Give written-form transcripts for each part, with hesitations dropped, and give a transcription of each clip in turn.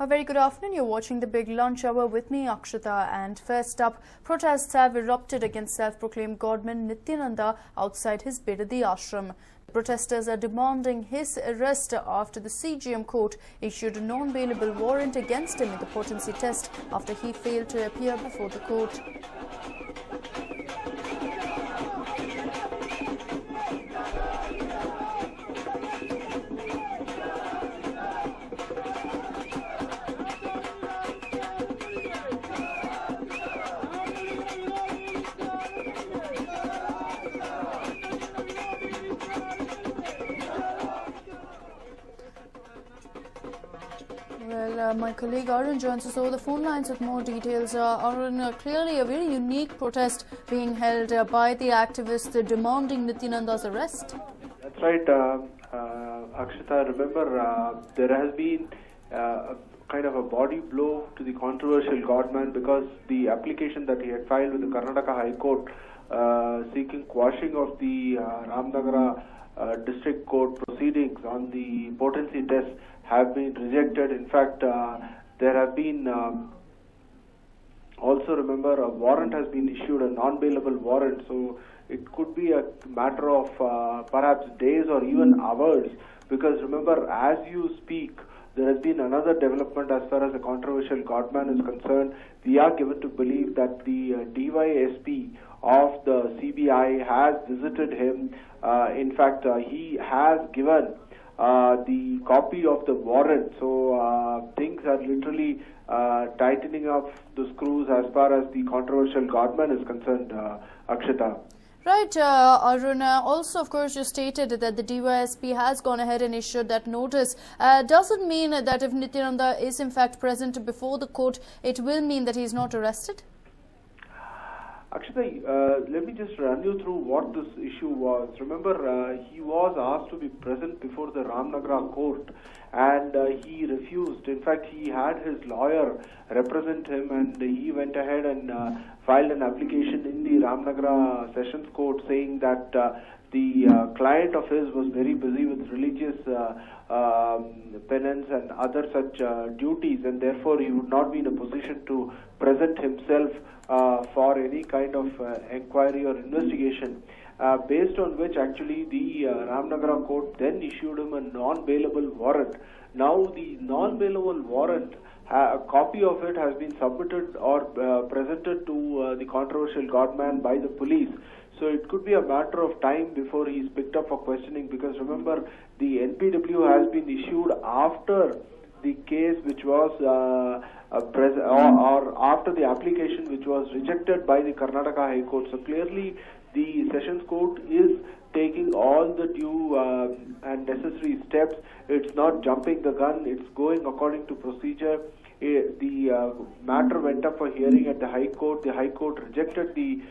A very good afternoon. You're watching the Big Lunch Hour with me, Akshita. And first up, protests have erupted against self-proclaimed godman Nityananda outside his Bidadi ashram. Protesters are demanding his arrest after the CGM court issued a non-bailable warrant against him in the potency test after he failed to appear before the court. Well, my colleague Arun joins us over the phone lines with more details. Arun, clearly a very unique protest being held by the activists demanding Nityananda's arrest. That's right, Akshita. Remember, there has been kind of a body blow to the controversial godman because the application that he had filed with the Karnataka High Court seeking quashing of the Ramnagara District Court proceedings on the potency test have been rejected. In fact, there have been also, remember, a warrant has been issued, a non-bailable warrant. So it could be a matter of perhaps days or even hours, because remember, as you speak, there has been another development as far as the controversial godman is concerned. We are given to believe that the DYSP of the CBI has visited him. In fact, he has given the copy of the warrant. So things are literally tightening up the screws as far as the controversial godman is concerned, Akshita. Right, Arun, also of course you stated that the DYSP has gone ahead and issued that notice. Does it mean that if Nityananda is in fact present before the court, it will mean that he is not arrested? Akshita, let me just run you through what this issue was. Remember, he was asked to be present before the Ramnagara court and he refused. In fact, he had his lawyer represent him and he went ahead and filed an application in the Ramnagara Sessions Court saying that the client of his was very busy with religious penance and other such duties, and therefore he would not be in a position to present himself for any kind of inquiry or investigation, based on which actually the Ramnagara court then issued him a non-bailable warrant. Now the non-bailable warrant, a copy of it has been submitted or presented to the controversial godman by the police. So it could be a matter of time before he is picked up for questioning, because remember, the NPW has been issued after the case which was or after the application which was rejected by the Karnataka High Court. So clearly the Sessions Court is taking all the due and necessary steps. It's not jumping the gun, it's going according to procedure. The matter went up for hearing at the High Court. The High Court rejected the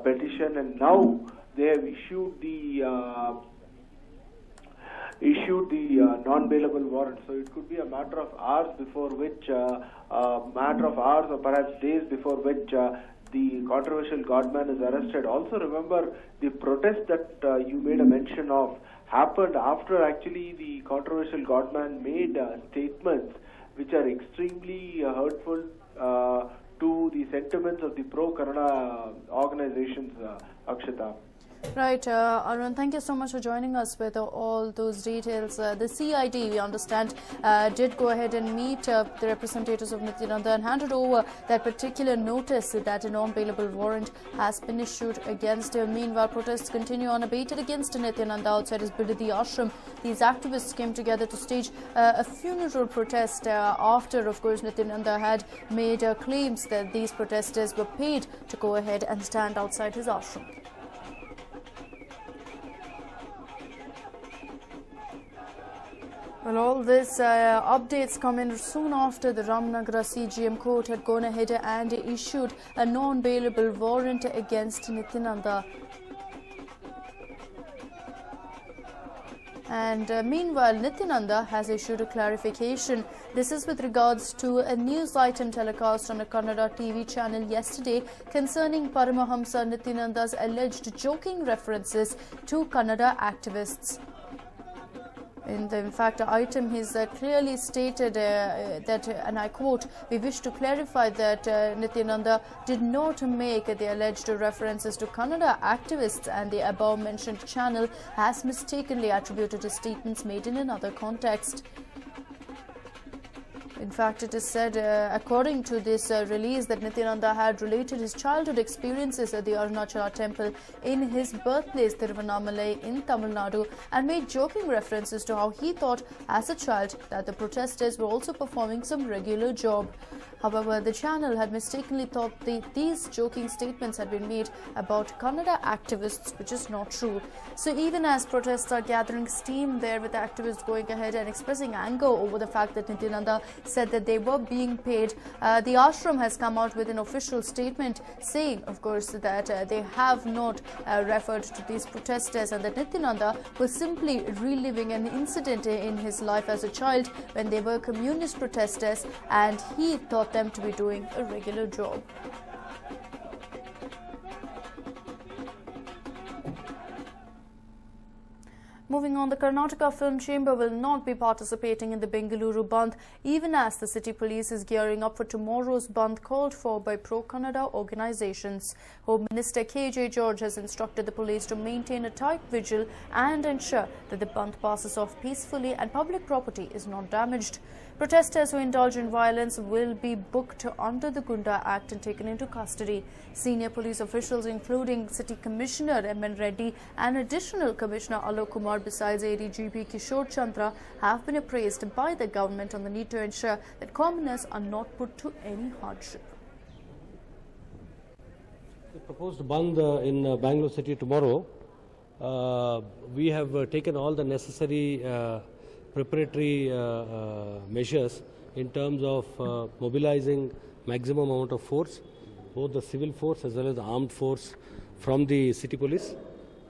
petition, and now they have issued the non-bailable warrant. So it could be a matter of hours before which, or perhaps days before which the controversial godman is arrested. Also remember, the protest that you made a mention of happened after actually the controversial godman made statements which are extremely hurtful to the sentiments of the pro-Kannada organizations, Akshita. Right, Arun, thank you so much for joining us with all those details. The CID, we understand, did go ahead and meet the representatives of Nityananda and handed over that particular notice that a non-bailable warrant has been issued against him. Meanwhile, protests continue unabated against Nityananda outside his Bidadi ashram. These activists came together to stage a funeral protest after, of course, Nityananda had made claims that these protesters were paid to go ahead and stand outside his ashram. Well, all this updates come in soon after the Ramnagara CGM court had gone ahead and issued a non-bailable warrant against Nityananda. And meanwhile, Nityananda has issued a clarification. This is with regards to a news item telecast on a Kannada TV channel yesterday concerning Paramahamsa Nityananda's alleged joking references to Kannada activists. In fact, the item he's clearly stated that, and I quote, "We wish to clarify that Nityananda did not make the alleged references to Kannada activists, and the above mentioned channel has mistakenly attributed his statements made in another context." In fact, it is said, according to this release, that Nityananda had related his childhood experiences at the Arunachala temple in his birthplace, Tiruvannamalai, in Tamil Nadu, and made joking references to how he thought as a child that the protesters were also performing some regular job. However, the channel had mistakenly thought these joking statements had been made about Kannada activists, which is not true. So even as protests are gathering steam there, with activists going ahead and expressing anger over the fact that Nityananda said that they were being paid, the ashram has come out with an official statement saying, of course, that they have not referred to these protesters, and that Nityananda was simply reliving an incident in his life as a child when they were communist protesters, and he thought them to be doing a regular job. Moving on, the Karnataka Film Chamber will not be participating in the Bengaluru Bandh, even as the city police is gearing up for tomorrow's Bandh called for by pro-Kannada organizations. Home Minister K.J. George has instructed the police to maintain a tight vigil and ensure that the Bandh passes off peacefully and public property is not damaged. Protesters who indulge in violence will be booked under the Gunda Act and taken into custody. Senior police officials, including City Commissioner M.N. Reddy and Additional Commissioner Alok Kumar, besides ADGP Kishore Chandra, have been appraised by the government on the need to ensure that commoners are not put to any hardship. The proposed bandh in Bangalore city tomorrow, we have taken all the necessary preparatory measures in terms of mobilizing maximum amount of force, both the civil force as well as the armed force from the city police,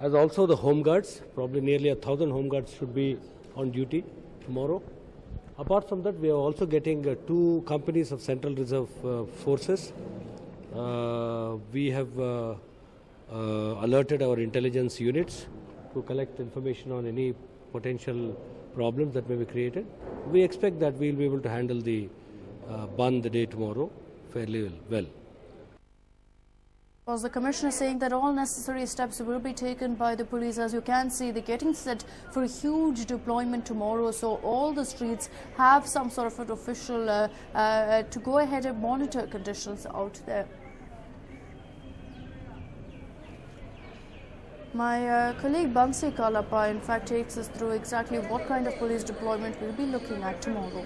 as also the home guards. Probably nearly 1,000 home guards should be on duty tomorrow. Apart from that, we are also getting 2 companies of Central Reserve forces. We have alerted our intelligence units to collect information on any potential problems that may be created. We expect that we will be able to handle the bandh day tomorrow fairly well. Was the Commissioner saying that all necessary steps will be taken by the police? As you can see, they're getting set for a huge deployment tomorrow, so all the streets have some sort of an official to go ahead and monitor conditions out there. My colleague Bansi Kalapa, in fact, takes us through exactly what kind of police deployment we'll be looking at tomorrow.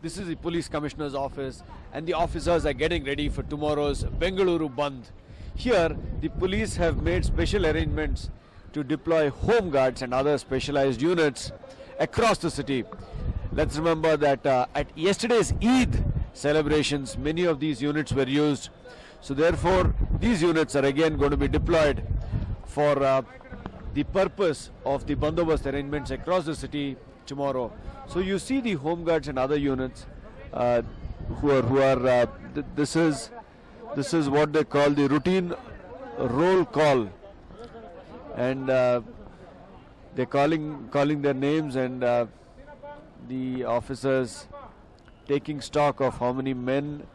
This is the Police Commissioner's office, and the officers are getting ready for tomorrow's Bengaluru Bandh. Here, the police have made special arrangements to deploy home guards and other specialized units across the city. Let's remember that at yesterday's Eid celebrations, many of these units were used. So therefore, these units are again going to be deployed for the purpose of the bandobast arrangements across the city tomorrow. So you see the home guards and other units this is what they call the routine roll call, and they're calling their names, and the officers taking stock of how many men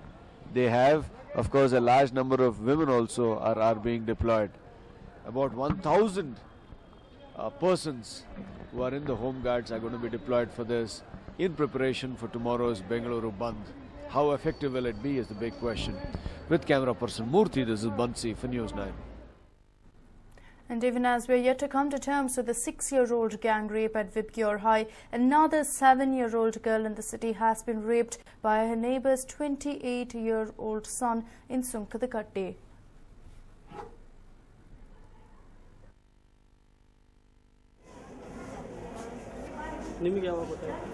they have. Of course, a large number of women also are being deployed. About 1,000 persons who are in the home guards are going to be deployed for this in preparation for tomorrow's Bengaluru Bandh. How effective will it be is the big question. With camera person Murthy, this is Bansi for News9. And even as we are yet to come to terms with the 6-year-old gang rape at Vibgyor High, another 7-year-old girl in the city has been raped by her neighbor's 28-year-old son in Sunkadakatte. ನಿಮಗೆ ಯಾವಾಗ ಗೊತ್ತಾಯ್ತು?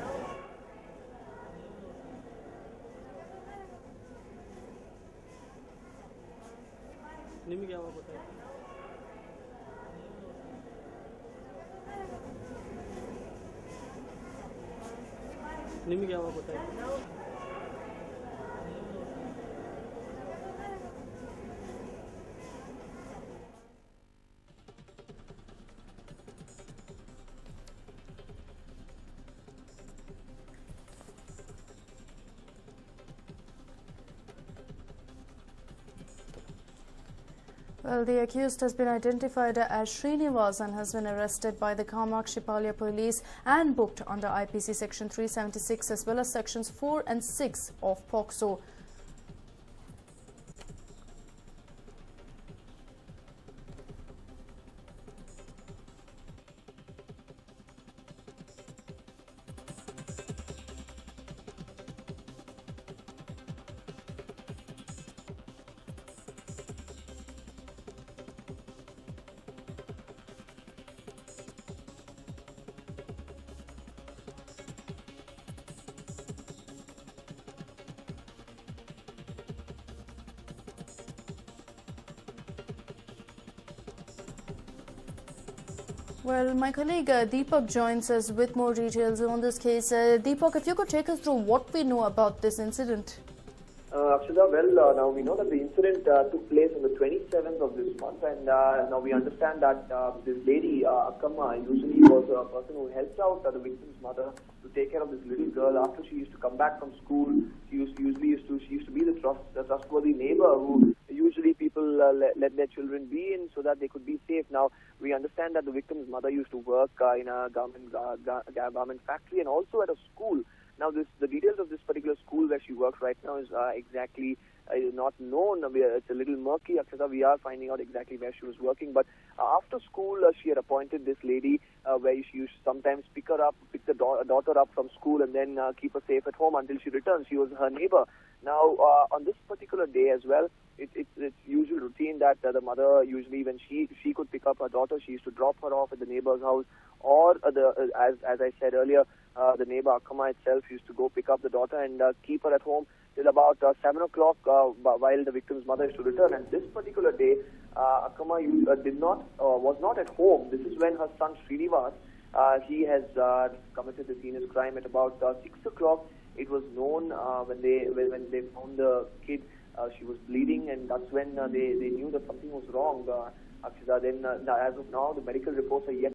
Well, the accused has been identified as Srinivas and has been arrested by the Kamakshipalya police and booked under IPC section 376 as well as sections 4 and 6 of POCSO. Well, my colleague Deepak joins us with more details on this case. Deepak, if you could take us through what we know about this incident. Akshada, well, now we know that the incident took place on the 27th of this month, and now we understand that this lady, Akkamma, usually was a person who helps out the victim's mother to take care of this little girl after she used to come back from school. She used to be the trustworthy neighbor who usually people let their children be in so that they could be safe. Now, we understand that the victim's mother used to work in a garment factory and also at a school. Now, the details of this particular school where she works right now is exactly not known. It's a little murky. Akshata, we are finding out exactly where she was working. But after school, she had appointed this lady where she used to sometimes pick the daughter up from school and then keep her safe at home until she returns. She was her neighbor. Now, on this particular day as well, it's usual routine that the mother usually, when she could pick up her daughter, she used to drop her off at the neighbor's house, or as I said earlier, the neighbor Akkamma itself used to go pick up the daughter and keep her at home till about 7 o'clock while the victim's mother used to return. And this particular day, Akkamma was not at home. This is when her son Srinivas, he has committed the heinous crime at about 6 o'clock. It was known when they found the kid, she was bleeding, and that's when they knew that something was wrong. Akshita, then as of now, the medical reports are yet